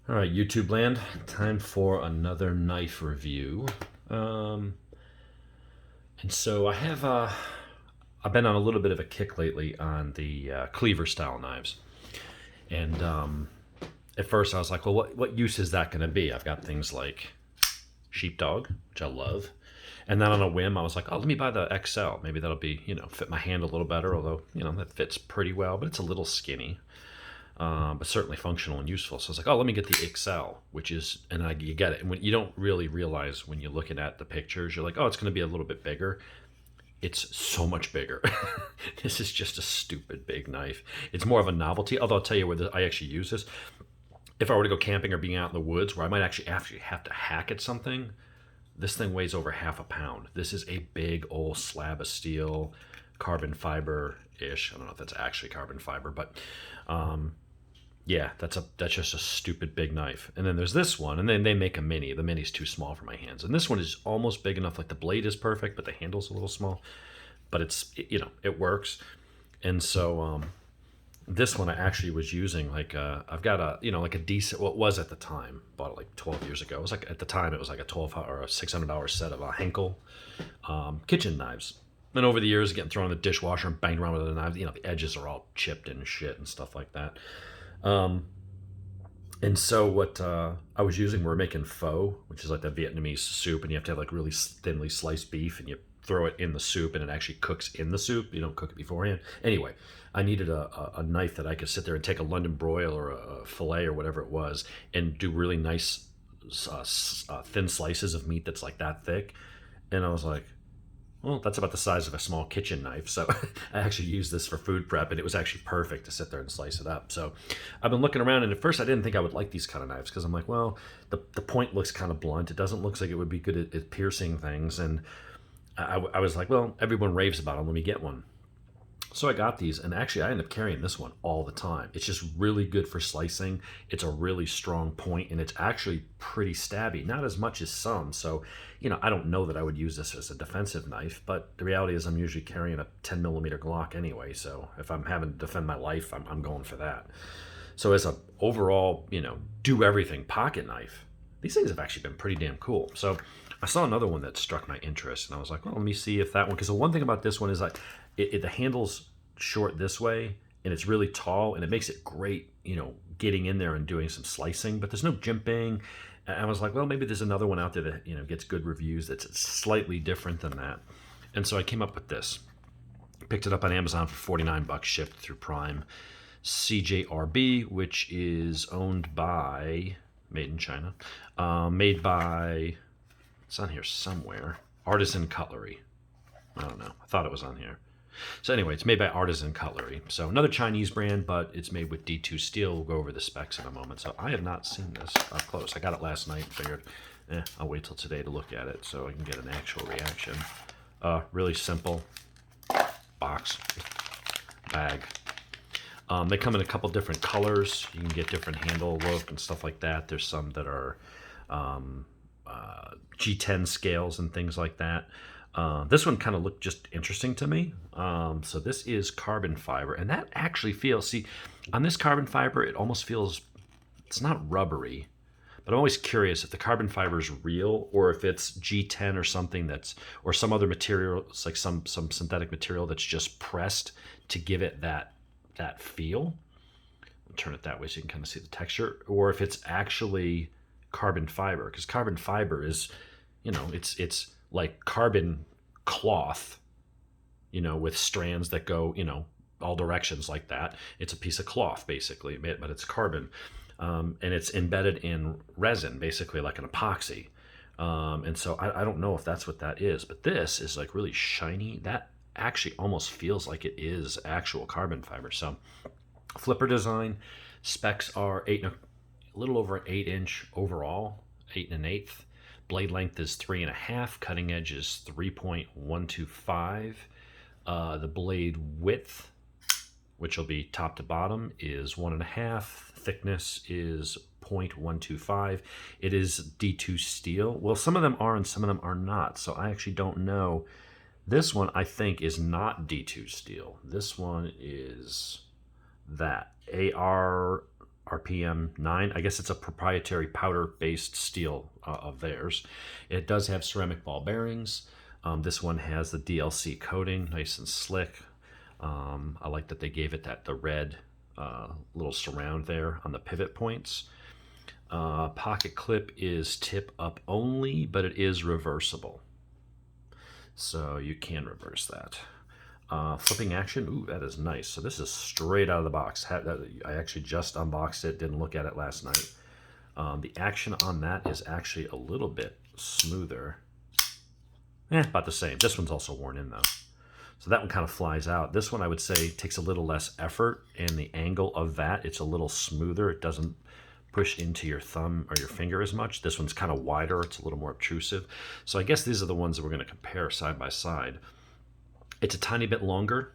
All right, YouTube land, time for another knife review. And so I've been on a little bit of a kick lately on the cleaver style knives. And at first I was like, well, what use is that going to be? I've got things like sheepdog, which I love. And then on a whim, I was like, oh, let me buy the XL. Maybe that'll be, fit my hand a little better, although, that fits pretty well, but it's a little skinny. But certainly functional and useful. So I was like, oh, let me get the XL, which is, and you get it. And when you don't really realize when you're looking at the pictures, you're like, oh, it's going to be a little bit bigger. It's so much bigger. This is just a stupid big knife. It's more of a novelty. Although I'll tell you where I actually use this. If I were to go camping or being out in the woods where I might actually have to hack at something, this thing weighs over half a pound. This is a big old slab of steel, carbon fiber-ish. I don't know if that's actually carbon fiber, but yeah, that's just a stupid big knife. And then there's this one, and then they make a mini. The mini's too small for my hands. And this one is almost big enough, like the blade is perfect, but the handle's a little small. But it works. And so this one I actually was using I've got like a decent, what was at the time, bought it like 12 years ago. It was like, at the time it was like a 12 or a $600 set of Henkel kitchen knives. And over the years, getting thrown in the dishwasher and banged around with the knives, the edges are all chipped and shit and stuff like that. And so what I was using, we were making pho, which is like the Vietnamese soup, and you have to have like really thinly sliced beef, and you throw it in the soup, and it actually cooks in the soup. You don't cook it beforehand. Anyway, I needed a knife that I could sit there and take a London broil or a fillet or whatever it was, and do really nice thin slices of meat that's like that thick. And I was like, well, that's about the size of a small kitchen knife. So I actually used this for food prep, and it was actually perfect to sit there and slice it up. So I've been looking around, and at first I didn't think I would like these kind of knives because I'm like, well, the point looks kind of blunt. It doesn't look like it would be good at piercing things. And I was like, well, everyone raves about them. Let me get one. So I got these, and actually I end up carrying this one all the time. It's just really good for slicing. It's a really strong point, and it's actually pretty stabby. Not as much as some. So, I don't know that I would use this as a defensive knife, but the reality is I'm usually carrying a 10 millimeter Glock anyway. So if I'm having to defend my life, I'm going for that. So as a overall, do everything pocket knife, these things have actually been pretty damn cool. So I saw another one that struck my interest, and I was like, well, let me see if that one, because the one thing about this one is like, the handle's short this way, and it's really tall, and it makes it great, getting in there and doing some slicing, but there's no jimping. And I was like, well, maybe there's another one out there that, gets good reviews that's slightly different than that. And so I came up with this. Picked it up on Amazon for $49, shipped through Prime. CJRB, which is owned by, made in China, made by, it's on here somewhere, Artisan Cutlery. I don't know. I thought it was on here. So anyway, it's made by Artisan Cutlery. So another Chinese brand, but it's made with D2 steel. We'll go over the specs in a moment. So I have not seen this up close. I got it last night and figured, I'll wait till today to look at it so I can get an actual reaction. Really simple box, bag. They come in a couple different colors. You can get different handle look and stuff like that. There's some that are G10 scales and things like that. This one kind of looked just interesting to me. So this is carbon fiber, and that actually feels, see, on this carbon fiber, it almost feels, it's not rubbery, but I'm always curious if the carbon fiber is real or if it's G10 or something or some other material, it's like some synthetic material that's just pressed to give it that feel. I'll turn it that way so you can kind of see the texture, or if it's actually carbon fiber, because carbon fiber is, it's like carbon cloth, with strands that go, all directions like that. It's a piece of cloth, basically, but it's carbon. And it's embedded in resin, basically like an epoxy. And so I don't know if that's what that is, but this is like really shiny. That actually almost feels like it is actual carbon fiber. So flipper design, specs are a little over an 8-inch overall, 8 1/8. Blade length is 3.5. Cutting edge is 3.125. The blade width, which will be top to bottom, is 1.5. Thickness is 0.125. It is D2 steel. Well, some of them are and some of them are not. So I actually don't know. This one I think is not D2 steel. This one is that RPM 9. I guess it's a proprietary powder-based steel of theirs. It does have ceramic ball bearings. This one has the DLC coating, nice and slick. I like that they gave it the red little surround there on the pivot points. Pocket clip is tip up only, but it is reversible, so you can reverse that. Flipping action, ooh, that is nice. So this is straight out of the box. I actually just unboxed it, didn't look at it last night. The action on that is actually a little bit smoother. About the same. This one's also worn in though. So that one kind of flies out. This one I would say takes a little less effort, and the angle of that, it's a little smoother. It doesn't push into your thumb or your finger as much. This one's kind of wider. It's a little more obtrusive. So I guess these are the ones that we're going to compare side by side. It's a tiny bit longer,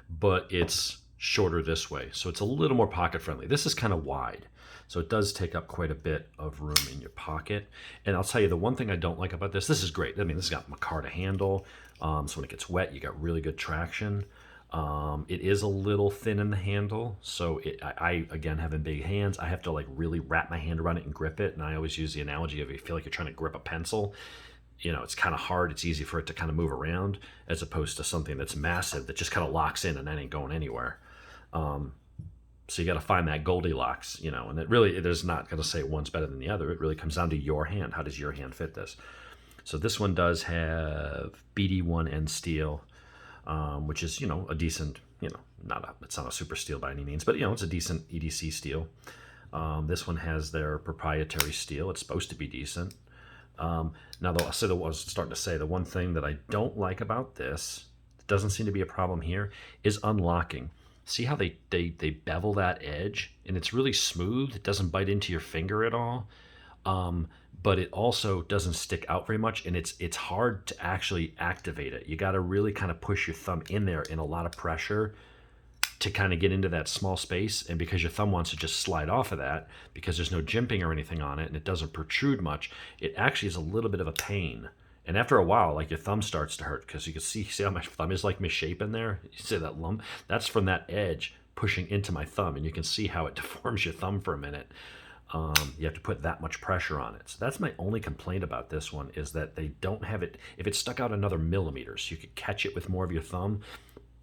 but it's shorter this way. So it's a little more pocket friendly. This is kind of wide. So it does take up quite a bit of room in your pocket. And I'll tell you, the one thing I don't like about this is great. I mean, this has got micarta handle. So when it gets wet, you got really good traction. It is a little thin in the handle. So I, again, having big hands, I have to like really wrap my hand around it and grip it. And I always use the analogy of, you feel like you're trying to grip a pencil. You know, it's kind of hard. It's easy for it to kind of move around, as opposed to something that's massive that just kind of locks in and that ain't going anywhere. So you got to find that Goldilocks, you know, and it really, there's not going to say one's better than the other. It really comes down to your hand. How does your hand fit this? So this one does have BD1 end steel, which is, you know, a decent, you know, it's not a super steel by any means, but, you know, it's a decent EDC steel. This one has their proprietary steel. It's supposed to be decent. Now, though, I was starting to say, the one thing that I don't like about this, doesn't seem to be a problem here, is unlocking. See how they bevel that edge, and it's really smooth. It doesn't bite into your finger at all, but it also doesn't stick out very much, and it's hard to actually activate it. You got to really kind of push your thumb in there in a lot of pressure to kind of get into that small space, and because your thumb wants to just slide off of that, because there's no jimping or anything on it, and it doesn't protrude much, it actually is a little bit of a pain. And after a while, like, your thumb starts to hurt, because you can see how my thumb is like misshapen there. You see that lump? That's from that edge pushing into my thumb, and you can see how it deforms your thumb for a minute. You have to put that much pressure on it. So that's my only complaint about this one, is that they don't have it. If it stuck out another millimeter, so you could catch it with more of your thumb,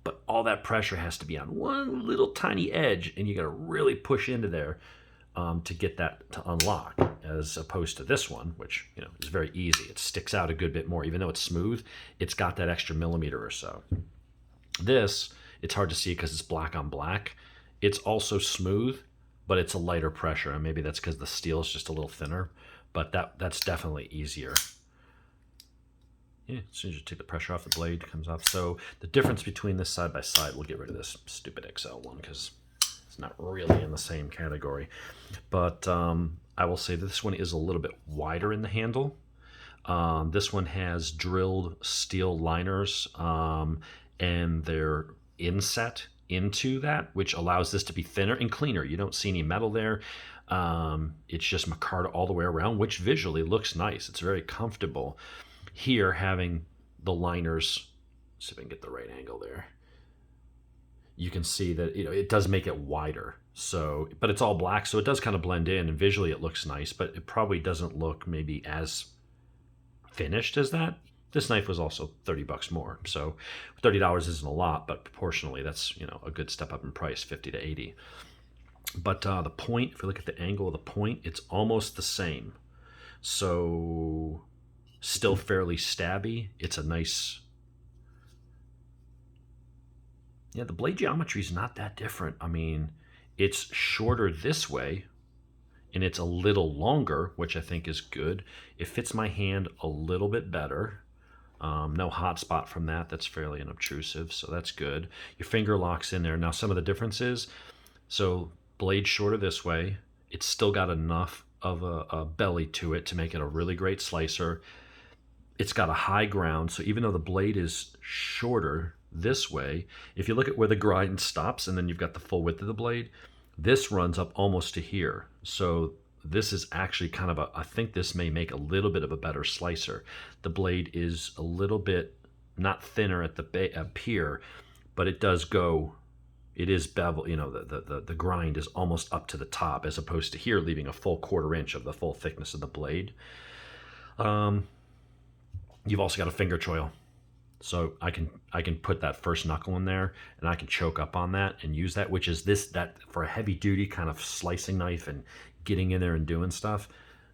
but all that pressure has to be on one little tiny edge, and you got to really push into there to get that to unlock, as opposed to this one, which, you know, is very easy. It sticks out a good bit more. Even though it's smooth, it's got that extra millimeter or so. This, it's hard to see because it's black on black. It's also smooth, but it's a lighter pressure, and maybe that's because the steel is just a little thinner, but that's definitely easier. Yeah, as soon as you take the pressure off, the blade comes off. So the difference between this side by side, we'll get rid of this stupid XL one because it's not really in the same category. But I will say that this one is a little bit wider in the handle. This one has drilled steel liners, and they're inset into that, which allows this to be thinner and cleaner. You don't see any metal there. It's just micarta all the way around, which visually looks nice. It's very comfortable. Here, having the liners, see if I can get the right angle there, you can see that, you know, it does make it wider. So, but it's all black, so it does kind of blend in, and visually it looks nice, but it probably doesn't look maybe as finished as that. This knife was also $30 more, so $30 isn't a lot, but proportionally that's, you know, a good step up in price, 50 to 80. But the point, if you look at the angle of the point, it's almost the same. So still fairly stabby. It's a nice, yeah, the blade geometry is not that different. I mean, it's shorter this way, and it's a little longer, which I think is good. It fits my hand a little bit better. No hot spot from that. That's fairly unobtrusive, so that's good. Your finger locks in there. Now, some of the differences, so blade shorter this way. It's still got enough of a belly to it to make it a really great slicer. It's got a high ground, so even though the blade is shorter this way, if you look at where the grind stops and then you've got the full width of the blade, this runs up almost to here. So this is actually kind of I think this may make a little bit of a better slicer. The blade is a little bit, not thinner at the up here, but it does go it is bevel, you know, the grind is almost up to the top, as opposed to here leaving a full 1/4 inch of the full thickness of the blade. You've also got a finger choil. So I can put that first knuckle in there, and I can choke up on that and use that, which is that for a heavy duty kind of slicing knife and getting in there and doing stuff.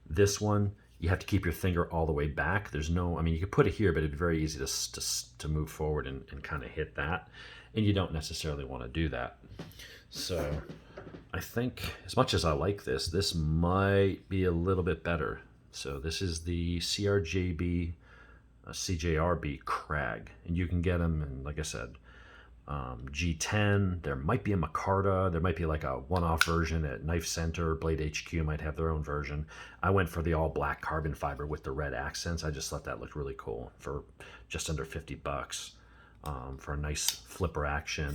This one, you have to keep your finger all the way back. There's no, I mean, you could put it here, but it'd be very easy to move forward and kind of hit that. And you don't necessarily want to do that. So I think, as much as I like this, this might be a little bit better. So this is the CJRB Crag, and you can get them, and like I said, G10. There might be a micarta. There might be like a one-off version at Knife Center. Blade HQ might have their own version. I went for the all-black carbon fiber with the red accents. I just thought that looked really cool for just under $50 for a nice flipper action,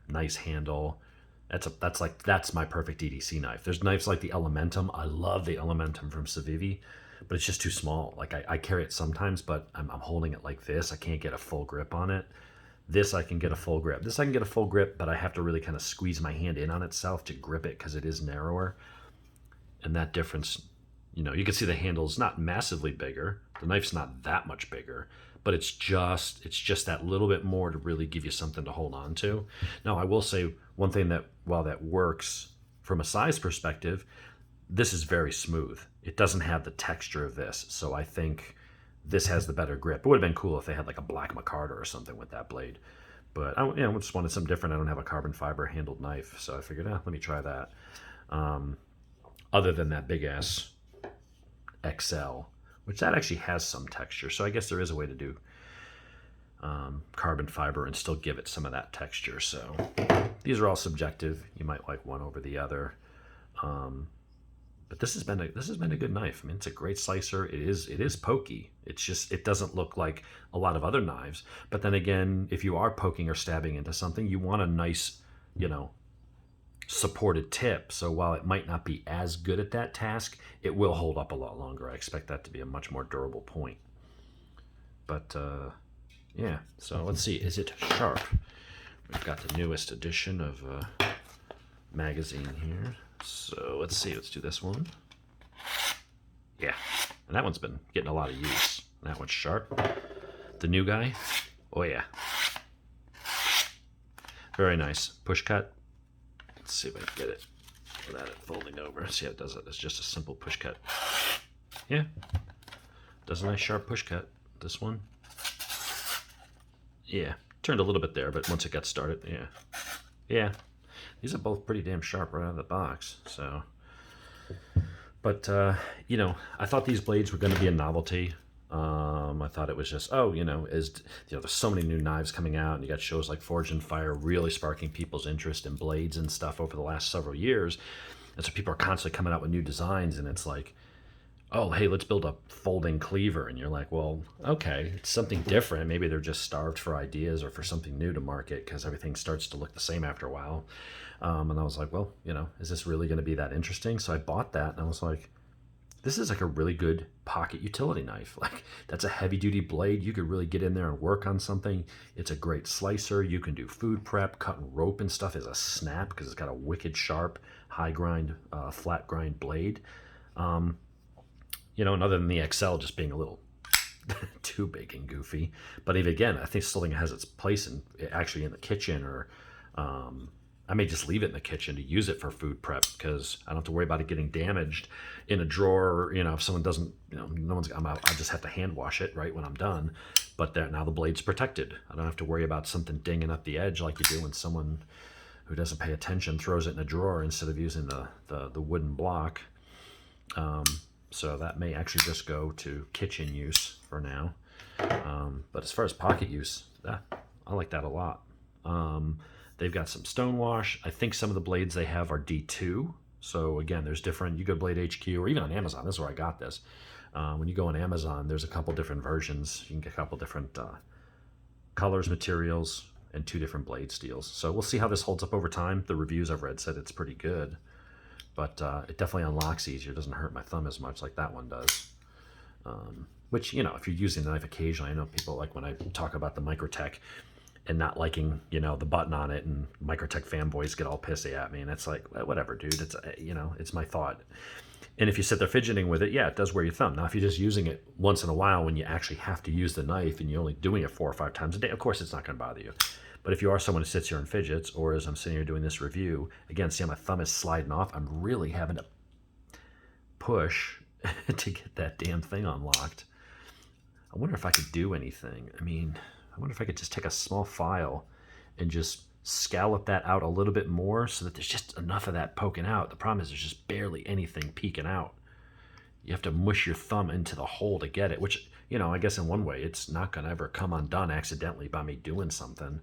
nice handle. That's my perfect EDC knife. There's knives like the Elementum. I love the Elementum from Civivi, but it's just too small. Like I carry it sometimes, but I'm holding it like this. I can't get a full grip on it. This I can get a full grip. This I can get a full grip, but I have to really kind of squeeze my hand in on itself to grip it because it is narrower. And that difference, you know, you can see the handle's not massively bigger. The knife's not that much bigger, but it's just that little bit more to really give you something to hold on to. Now, I will say one thing, that while that works from a size perspective, this is very smooth. It doesn't have the texture of this, so I think this has the better grip. It would have been cool if they had like a black micarta or something with that blade, but I just wanted something different. I don't have a carbon fiber handled knife, so I figured, let me try that. Other than that big ass XL, which that actually has some texture, so I guess there is a way to do carbon fiber and still give it some of that texture. So these are all subjective. You might like one over the other. But this has been a good knife. I mean, it's a great slicer. It is pokey. It's just, it doesn't look like a lot of other knives. But then again, if you are poking or stabbing into something, you want a nice, supported tip. So while it might not be as good at that task, it will hold up a lot longer. I expect that to be a much more durable point. But yeah, so let's see. Is it sharp? We've got the newest edition of magazine here. So let's see, let's do this one. Yeah, and that one's been getting a lot of use. That one's sharp. The new guy, oh yeah. Very nice. Push cut. Let's see if I can get it without it folding over. See how it does it. It's just a simple push cut. Yeah, does a nice sharp push cut. This one. Yeah, turned a little bit there, but once it got started, yeah. Yeah. These are both pretty damn sharp right out of the box. So, but I thought these blades were going to be a novelty. I thought it was just, there's so many new knives coming out, and you got shows like Forge and Fire really sparking people's interest in blades and stuff over the last several years. And so people are constantly coming out with new designs, and it's like, oh, hey, let's build a folding cleaver. And you're like, well, okay, it's something different. Maybe they're just starved for ideas or for something new to market, because everything starts to look the same after a while. And I was like, well, is this really going to be that interesting? So I bought that, and I was like, this is like a really good pocket utility knife. Like, that's a heavy duty blade. You could really get in there and work on something. It's a great slicer. You can do food prep, cutting rope and stuff as a snap, because it's got a wicked sharp, high grind, flat grind blade. And other than the XL just being a little too big and goofy. But even again, I think still has its place in the kitchen, or I may just leave it in the kitchen to use it for food prep, because I don't have to worry about it getting damaged in a drawer. Or, if someone doesn't, no one's, I just have to hand wash it right when I'm done. But now the blade's protected. I don't have to worry about something dinging up the edge like you do when someone who doesn't pay attention throws it in a drawer instead of using the wooden block. So that may actually just go to kitchen use for now. But as far as pocket use, I like that a lot. They've got some stonewash. I think some of the blades they have are D2. So again, there's different, you go to Blade HQ or even on Amazon. This is where I got this. When you go on Amazon, there's a couple different versions. You can get a couple different colors, materials, and 2 different blade steels. So we'll see how this holds up over time. The reviews I've read said it's pretty good. But it definitely unlocks easier. It doesn't hurt my thumb as much like that one does. Which, if you're using the knife occasionally, I know people like when I talk about the Microtech and not liking, you know, the button on it, and Microtech fanboys get all pissy at me, and it's like, whatever, dude. It's, you know, it's my thought. And if you sit there fidgeting with it, yeah, it does wear your thumb. Now, if you're just using it once in a while when you actually have to use the knife and you're only doing it 4 or 5 times a day, of course it's not going to bother you. But if you are someone who sits here and fidgets, or as I'm sitting here doing this review, again, see how my thumb is sliding off? I'm really having to push to get that damn thing unlocked. I wonder if I could do anything. I mean, I wonder if I could just take a small file and just scallop that out a little bit more so that there's just enough of that poking out. The problem is there's just barely anything peeking out. You have to mush your thumb into the hole to get it, which, you know, I guess in one way it's not going to ever come undone accidentally by me doing something.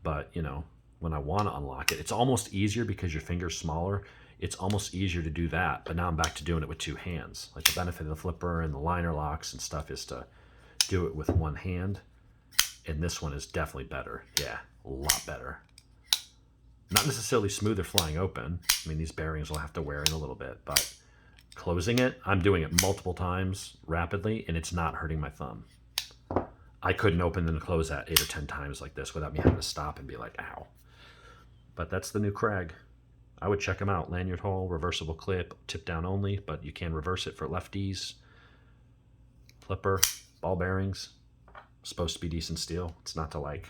But, you know, when I want to unlock it, it's almost easier because your finger's smaller. It's almost easier to do that. But now I'm back to doing it with 2 hands. Like, the benefit of the flipper and the liner locks and stuff is to do it with 1 hand. And this one is definitely better. Yeah, a lot better. Not necessarily smoother flying open. I mean, these bearings will have to wear in a little bit, but closing it, I'm doing it multiple times rapidly, and it's not hurting my thumb. I couldn't open and close that 8 or 10 times like this without me having to stop and be like, ow. But that's the new Crag. I would check them out. Lanyard hole, reversible clip, tip down only, but you can reverse it for lefties. Flipper, ball bearings. Supposed to be decent steel. It's not to like.